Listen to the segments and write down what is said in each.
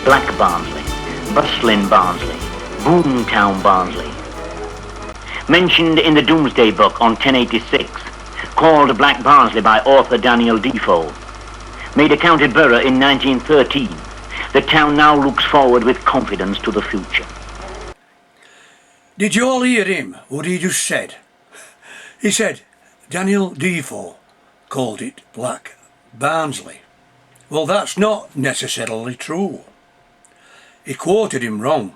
Black Barnsley, Bustling Barnsley, Boomtown Barnsley. Mentioned in the Domesday Book on 1086, called Black Barnsley by author Daniel Defoe. Made a county borough in 1913, the town now looks forward with confidence to the future. Did you all hear him, what he just said? He said Daniel Defoe called it Black Barnsley. Well, that's not necessarily true. He quoted him wrong.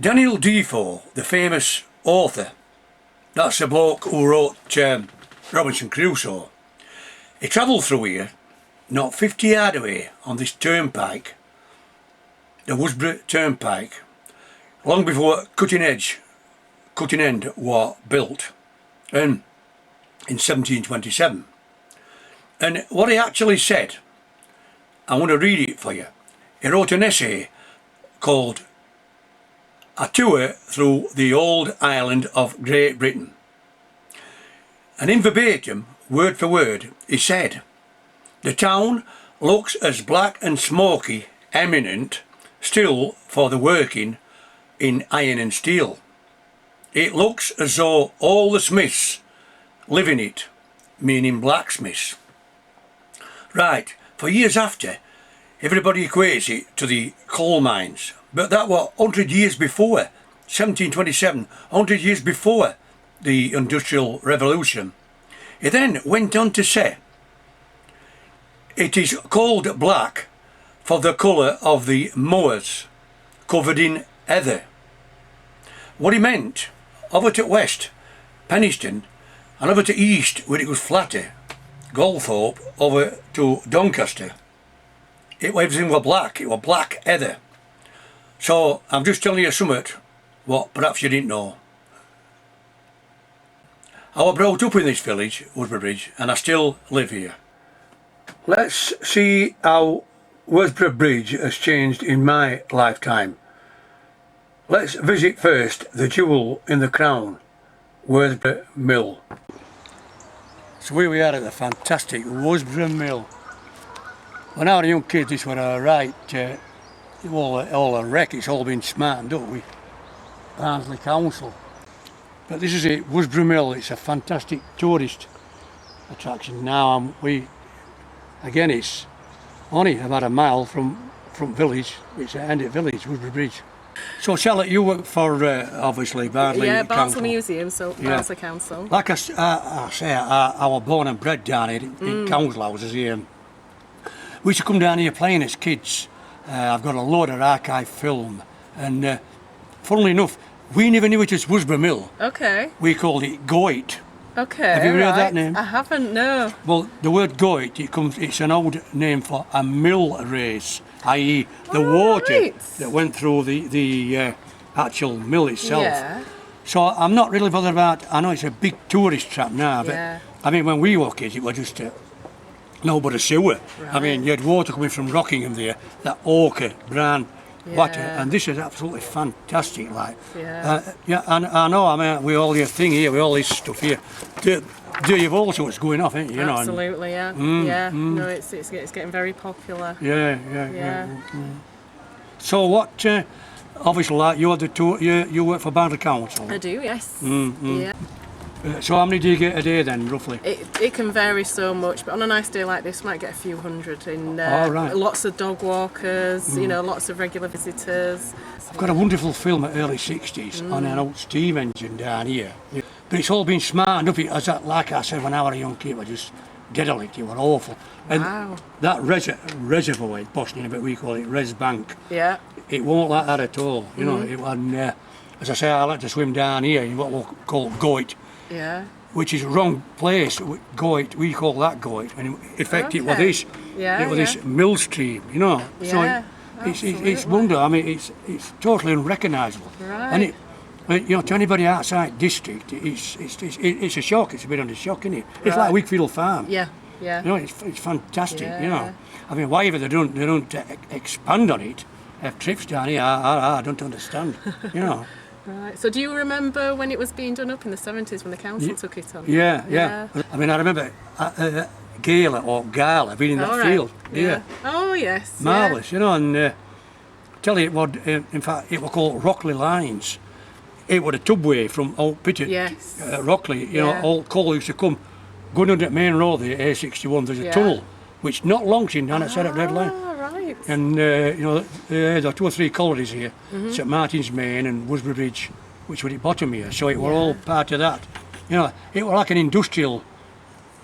Daniel Defoe, the famous author, that's the bloke who wrote Robinson Crusoe. He travelled through here, not 50 yard away on this turnpike, the Worsbrough Turnpike, long before Cutting End was built, and in 1727. And what he actually said, I want to read it for you. He wrote an essay called A Tour Through the Old Island of Great Britain. And in verbatim, word for word, he said, the town looks as black and smoky, eminent, still for the working in iron and steel. It looks as though all the smiths live in it, meaning blacksmiths. Right, for years after, everybody equates it to the coal mines, but that was 100 years before, 1727, 100 years before the Industrial Revolution. He then went on to say, it is called black for the colour of the moors covered in heather. What he meant, over to west, Penistone, and over to east where it was flatter, Galthorpe, over to Doncaster. Everything was black, it was black heather. So I'm just telling you something what perhaps you didn't know. I was brought up in this village, Worsbrough Bridge, and I still live here. Let's see how Worsbrough Bridge has changed in my lifetime. Let's visit first the jewel in the crown, Worsbrough Mill. So here we are at the fantastic Worsbrough Mill. When I was a young kid, this was a right, all a wreck. It's all been smartened up with Barnsley Council. But this is it, Worsbrough Mill. It's a fantastic tourist attraction. Now again, it's only about a mile from village. It's at end of village, Worsbrough Bridge. So Charlotte, you work for obviously Barnsley Council. Council. Museum, so Barnsley Council. Like I say, I was born and bred down here in council houses here. We used to come down here playing as kids. I've got a load of archive film, and funnily enough, we never knew it was Worsbrough Mill. Okay. We called it goit. Okay. Have you heard that name? I haven't, no. Well, the word goit, it's an old name for a mill race, i.e. the water that went through the actual mill itself. Yeah. So I'm not really bothered about, I know it's a big tourist trap now, but I mean, when we were kids, it was just no but a sewer. Right. I mean, you had water coming from Rockingham there, that ochre, brown water, and this is absolutely fantastic, like. Yeah, and I know, I mean, with all your thing here, with all this stuff here, you've also what's going off, ain't you? Absolutely, no, it's getting very popular. Yeah. So what, obviously, like, you work for Barnsley Council? I do, yes. Yeah. So how many do you get a day then, roughly? It can vary so much, but on a nice day like this, you might get a few hundred in lots of dog walkers, you know, lots of regular visitors. I've got a wonderful film at early 60s on an old steam engine down here. Yeah. But it's all been smartened up. As like I said, when I was a young kid, I just derelict, it was awful. And that reservoir, posh name, but we call it Res Bank. Yeah. It won't like that at all, you know. It was, as I say, I like to swim down here in what we'll call goit. Yeah. Which is wrong place. Goit, we call that goit. And in effect, it was this. It was this mill stream, you know. So it's wonder. I mean, it's totally unrecognisable. Right. And you know, to anybody outside district, it's a shock. It's a bit of a shock, isn't it? It's like Wakefield Farm. Yeah. You know, it's fantastic. You know, I mean, why ever they don't expand on it, have trips down here, I don't understand. You know. Right. So do you remember when it was being done up in the 70s when the council took it on? Yeah. I mean, I remember Gala or Gala, been in that All right. field. Yeah. Oh yes. Marvellous, you know, and tell you it would, in fact, it was called Rockley Lines. It was a tubway from Old Pitt Yes. Rockley, you know, all coal used to come, going under the main road, the A61, there's a tunnel, which not long since down outside of Red Line. Right. And, you know, there are 2 or 3 collieries here, St Martin's Main and Worsbrough Bridge, which were at the bottom here, so it were all part of that. You know, it was like an industrial,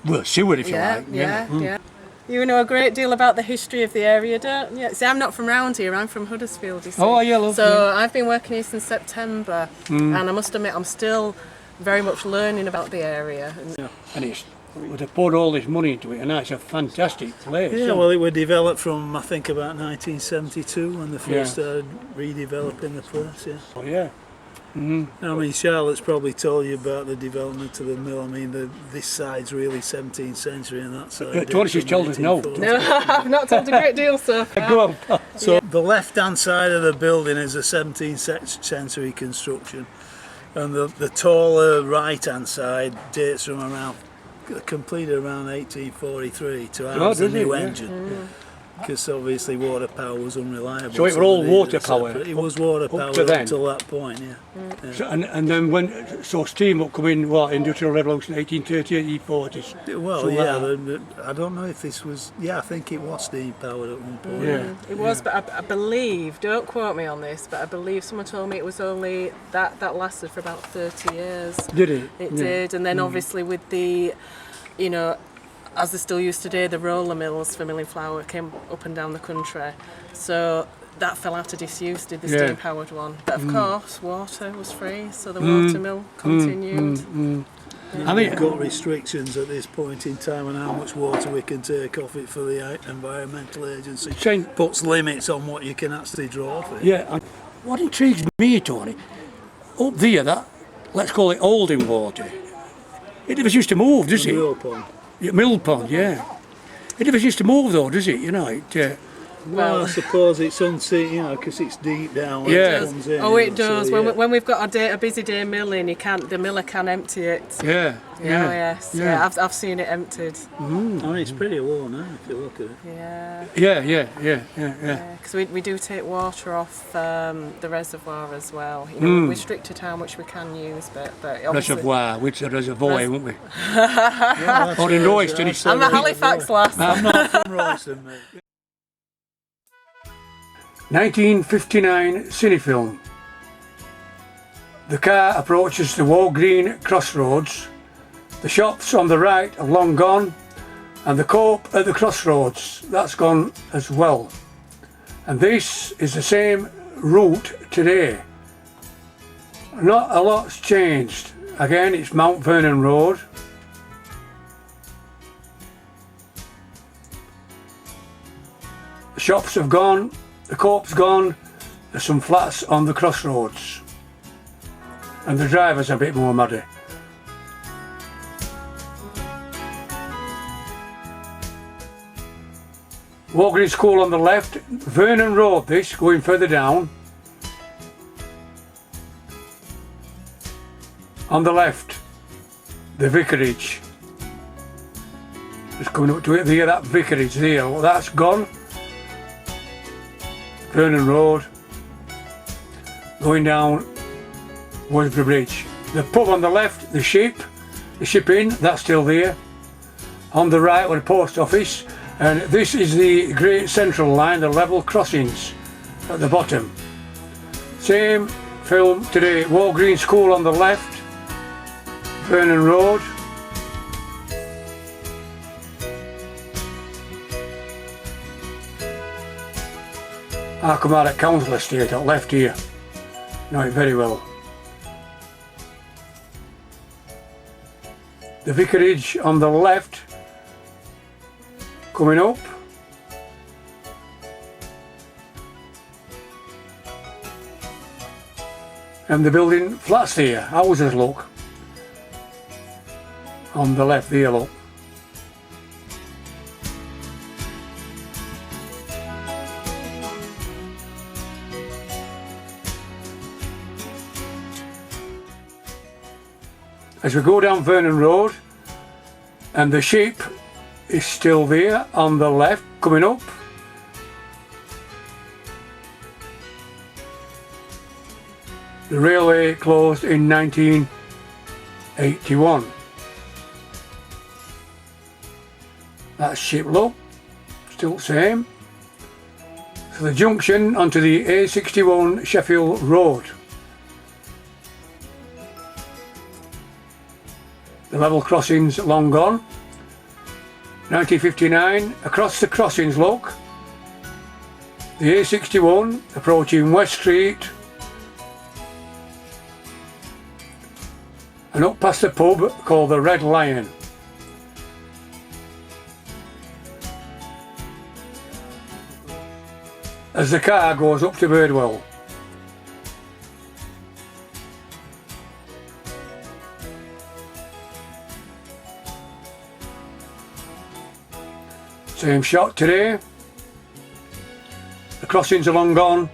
well, sewer if you like. Yeah. You know a great deal about the history of the area, don't you? See, I'm not from round here, I'm from Huddersfield, you see. Oh, yeah, love. So I've been working here since September, and I must admit I'm still very much learning about the area. And it's, they poured all this money into it, and it's a fantastic place. Yeah, well, it was developed from, I think, about 1972 when they first started redeveloping the place, Oh, yeah. I mean, Charlotte's probably told you about the development of the mill. I mean, this side's really 17th century and that side. To what she's told us no. No, I've not told a great deal, sir. Go on. So the left-hand side of the building is a 17th century construction, and the taller right-hand side dates from around, completed around 1843 to house the new engine. Because obviously water power was unreliable. So it was all water power? It was water power up until that point, yeah. So, and then when, so steam up come in, what, Industrial Revolution, 1830s, 1840s? Well, so yeah, I don't know if this was, I think it was steam powered at one point. Yeah. It was, but I believe, don't quote me on this, but I believe someone told me it was only, that lasted for about 30 years. Did it? It did, and then obviously with the, you know, as they still use today, the roller mills for milling flour came up and down the country. So that fell out of disuse, did the steam powered one. But of course, water was free, so the water mill continued. I mean, we've got restrictions at this point in time on how much water we can take off it for the Environmental Agency. Puts limits on what you can actually draw off it. Yeah, and what intrigues me, Tony, up there, that, let's call it holding water, it never used to move, does it? Mill pond. Yeah, mill pond, yeah. It never used to move though, does it? You know, it... Well, I suppose it's unseen, you know, because it's deep down. Yeah. It comes in, Oh, it does. So, When we've got a busy day milling, the miller can empty it. Yeah. I've seen it emptied. I mean, it's pretty low now if you look at it. Yeah. Because we do take water off the reservoir as well. You know, we're restricted how much we can use, but obviously... Reservoir, which is a reservoir, won't we? Yeah, Or in Royston. I'm a Halifax lass. I'm not from Royston, mate. 1959 cinefilm. The car approaches the Walgreen crossroads. The shops on the right are long gone, and the co-op at the crossroads, that's gone as well. And this is the same route today. Not a lot's changed. Again, it's Mount Vernon Road. The shops have gone, the co-op's gone, there's some flats on the crossroads. And the driver's a bit more muddy. Walgreen School on the left, Vernon Road this, going further down. On the left, the vicarage. Just coming up to it there, that vicarage there, well, that's gone. Vernon Road, going down Worsbrough Bridge. The pub on the left, the Ship Inn, that's still there. On the right were the post office, and this is the Great Central Line, the level crossings at the bottom. Same film today, Walgreen School on the left, Vernon Road. I come out at Council Estate at left here, know it very well. The vicarage on the left, coming up. And the building flats there, houses look. On the left there look. As we go down Vernon Road, and the Ship is still there on the left coming up. The railway closed in 1981. That's Shiplow, still the same. So the junction onto the A61 Sheffield Road. The level crossings long gone. 1959, across the crossings look. The A61 approaching West Street and up past the pub called the Red Lion. As the car goes up to Birdwell. Same shot today. The crossings are long gone.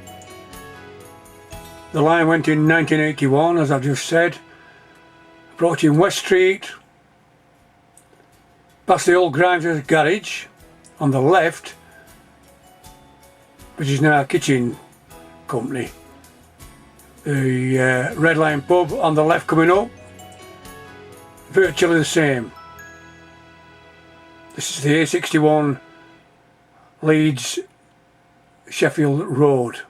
The line went in 1981, as I've just said. Approaching West Street, past the old Grimes' garage on the left, which is now a kitchen company. The Red Lion pub on the left coming up, virtually the same. This is the A61 Leeds Sheffield Road.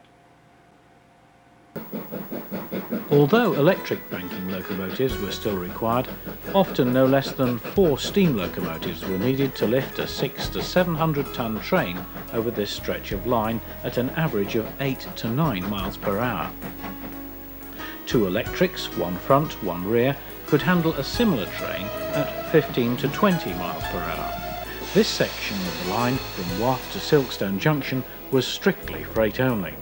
Although electric banking locomotives were still required, often no less than 4 steam locomotives were needed to lift a 600 to 700 ton train over this stretch of line at an average of 8 to 9 miles per hour. 2 electrics, one front, one rear, could handle a similar train at 15 to 20 miles per hour. This section of the line from Wath to Silkstone Junction was strictly freight only,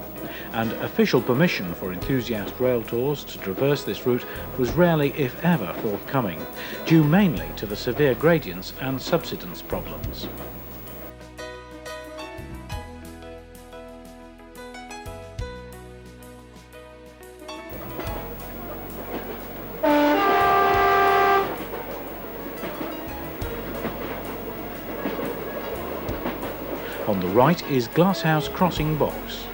and official permission for enthusiast rail tours to traverse this route was rarely, if ever, forthcoming, due mainly to the severe gradients and subsidence problems. On the right is Glasshouse Crossing Box.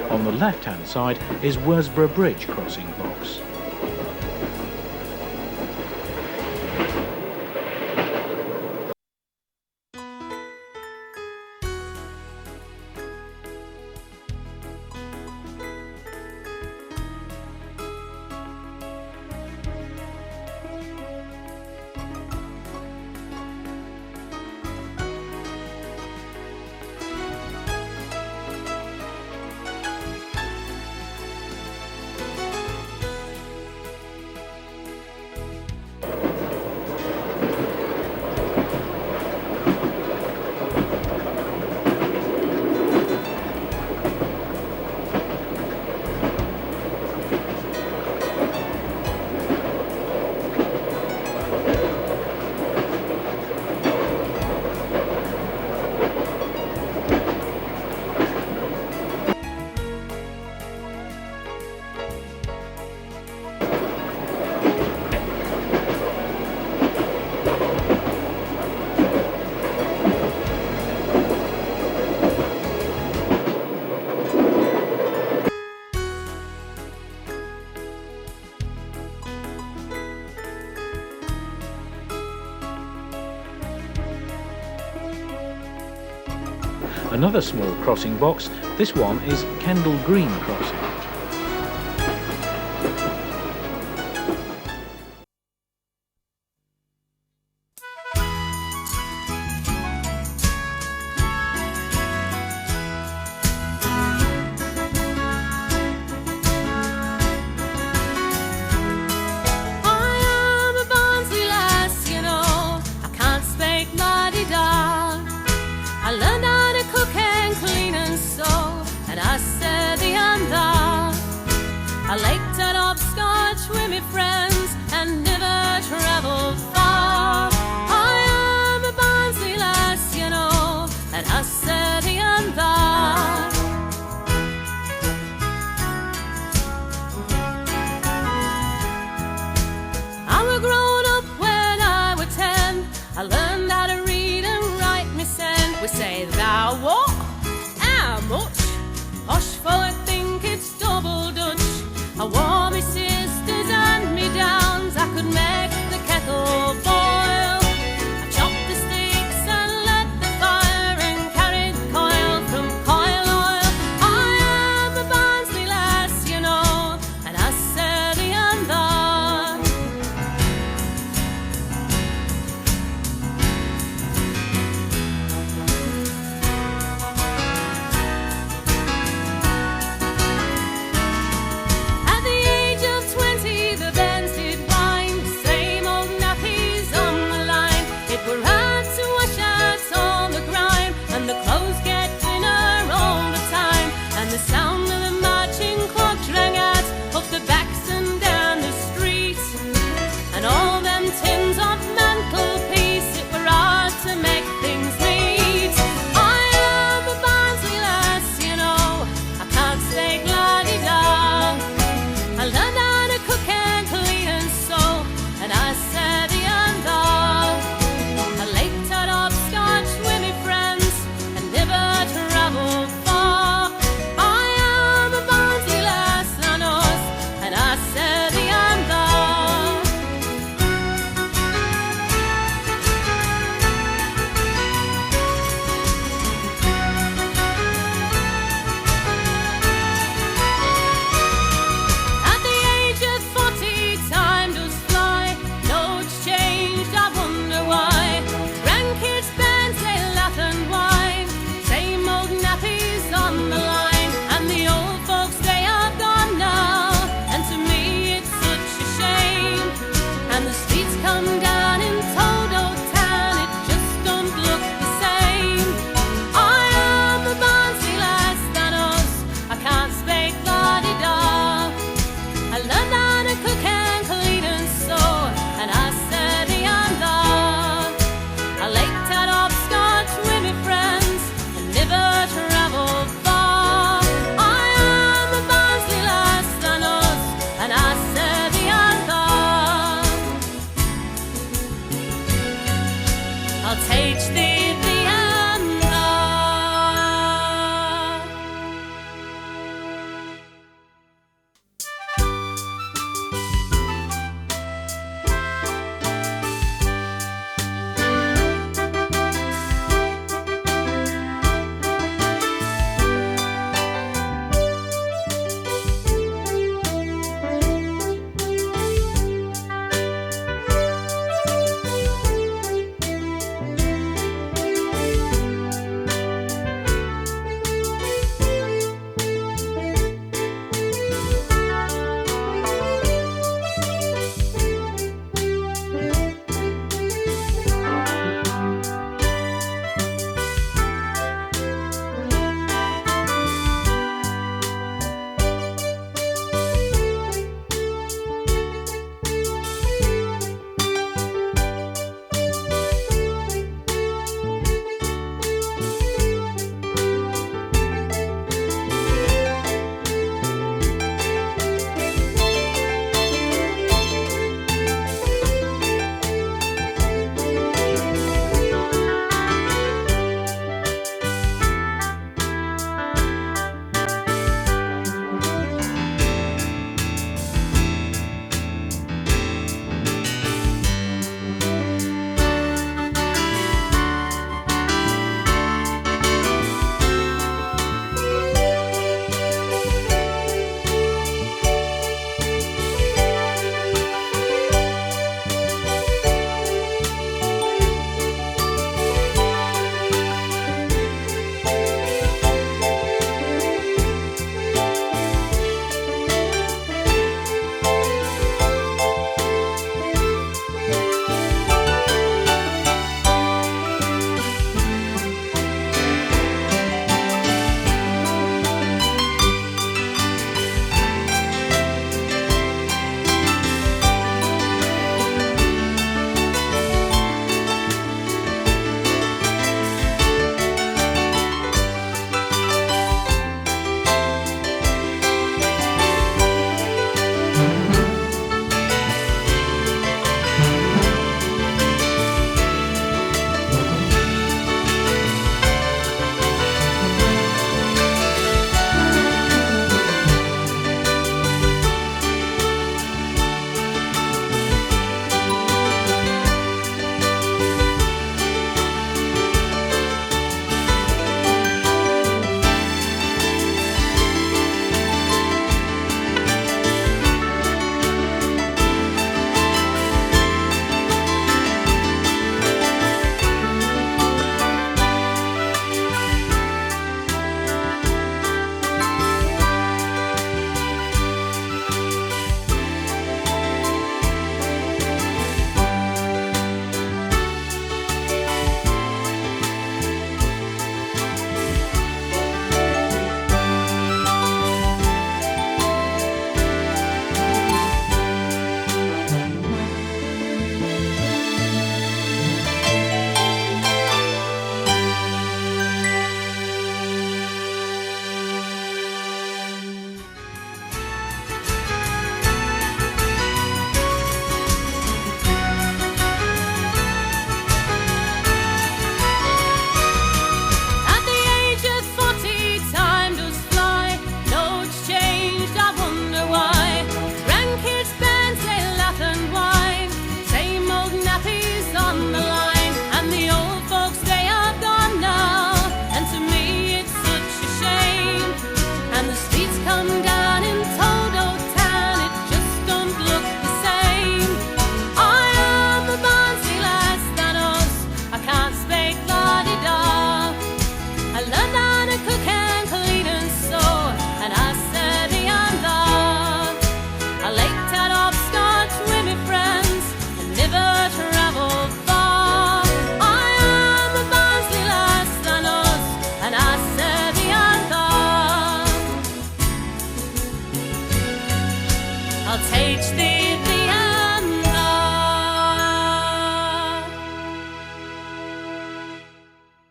On the left-hand side is Worsbrough Bridge crossing box. Another small crossing box, this one is Kendall Green Crossing. I laked an hopscotch with me friends and never travelled far. I am a Barnsley lass, you know, and I said and that. I was grown up when I was 10. I learned how to read and write me send. We say thou what? How much? Posh folk think it's double Dutch. I want